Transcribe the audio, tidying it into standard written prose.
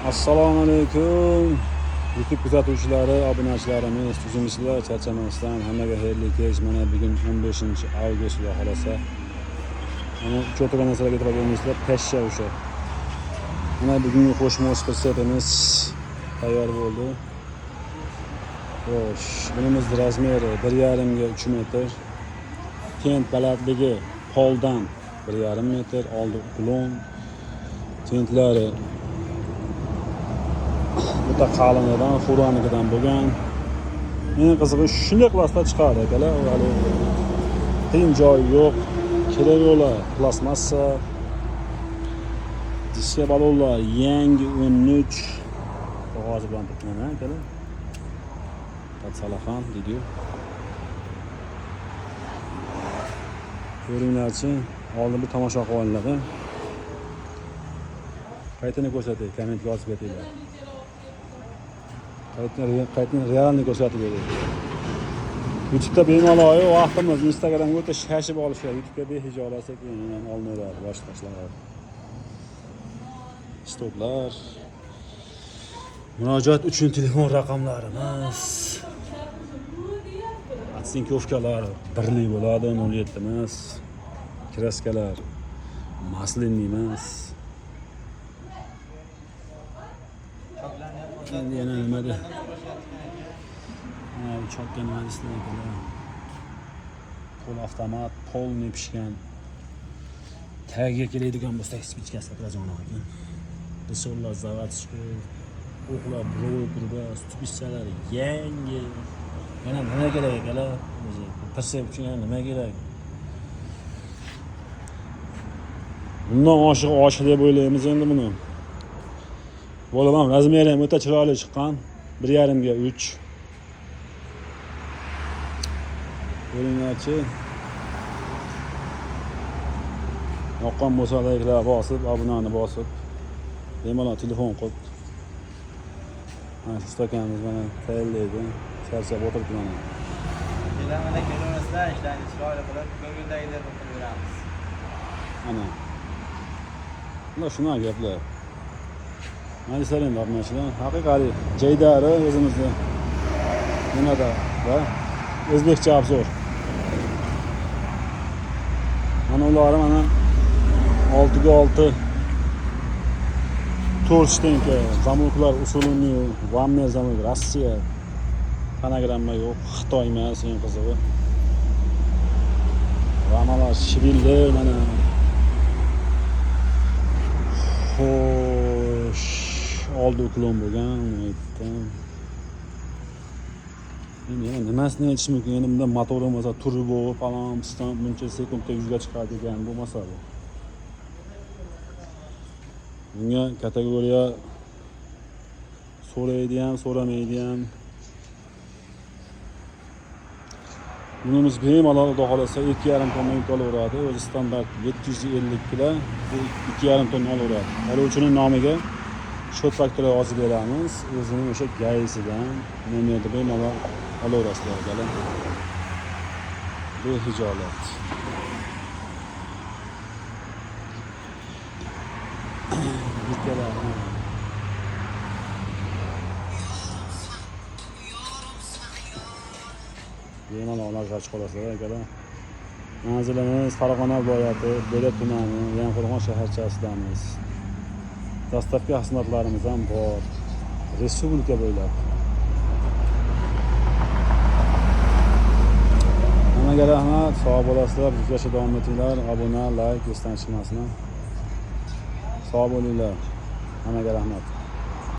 Assalomu alaykum. YouTube kuzatuvchilari, obunachilarimiz, tuzumchilar, charchamasdan hammaga xayrli kech. Mana bugun 15-avgust Xudo xolasa. Mana cho'tiga narsalarga e'tibor bermaysizlar, pashsha o'sha. Mana bugungi qo'shma pritsepimiz tayyor bo'ldi. Xo'sh, bunimiz razmeri 1,5 ga 3 metr. Tent balandligi poldan 1,5 metr, oldi uklon. Tentlari buta qalinidan, furanikidan bo'lgan. Eng qizig'i shunday qilmasda chiqadi akalar. Hali qiyin joyi yo'q. Kerak yo'qlar, plastmassa. Diska balonlar yangi 13 qog'ozi bilan bitgan akalar. Tatsalaxon video. Ko'ringlarchi, oldin bir tomosha qilib olinglar. Qaytini ko'rsating, kommentga yozib ketinglar. Qaytini realni ko'rsatib bering. YouTube'da bemalol vaqtimiz, Instagramga o'ta shashib olishadi. YouTube'ga behijolasa keyin olinaveradi, boshqa ishlar. Stoplar. Murojaat uchun telefon raqamlarimiz. Atsinkovkalar birli bo'ladi, 07 emas. Kraskalar maslinli emas. Endi yana nimada? Chotga nima deyishlar? Qo'l avtomat, polni pishgan. Tagiga keladigan bo'lsa, spichkasi qilajaqman ekan. Risollar zavatski, o'qlar broy turba, stupischalar yangi. Yana nima kerak akalar? O'zi persep uchun nima kerak? Bundan oshiq deb o'ylaymiz endi buni. Bo'laman, razmeri ham o'ta chiroyli chiqqan. 1,5 ga 3. Ko'ringlarchi. Yoqqan bo'lsa like'lar bosib, obunani bosib, bemalol telefon qilib. Mana shu stakanimiz mana tayyorlaydi. Charchab o'tirib mana. Mana ko'rmaslar, ishlarni chiroyli qilib, ko'ngildagidek qilib beramiz. Ana. Mana shunaqa gaplar. Maysalar obunachilar, haqiqiy jaydari o'zimizda nimada va o'zbekcha obzor. Mana ular mana 6 ga 6 Torchtenka zamoklar usulini Vamner zamok Rossiya. Fonogramma yo'q, Xitoy emas, eng qizig'i. Ramalar shibilli mana. Xo'sh, oldi uklon bo'lgan, aytdim. Endi nimasini aytish mumkin? Endi bunda motori bo'lsa, turbo falon, piston buncha sekundda 100 ga chiqadi degan bu masala. Bunga kategoriya so'raydi ham, so'ramaydi ham. Bunimiz bemalol xudo xolasa 2,5 tonna yuk olaveradi. O'zi standart 750 kilo, 2,5 tonna olaveradi. Oluvchining nomiga shot faktura yozib beramiz. O'zining o'sha gaisidan nomerda bemalol olaverasizlar akalar. Behijolat. Bemalol olib qolasizlar akalar. Manzilimiz Farg'ona viloyati, Berat tumani, Yangiqo'rg'on shaharchasidamiz. Dastlabki xizmatlarimiz ham bor. Respublika bo'ylab. Hammaga rahmat, sog' bo'lasizlar, bizga davom etinglar, obuna, like, esdan chiqmasin. Sog' bo'linglar. Hammaga rahmat.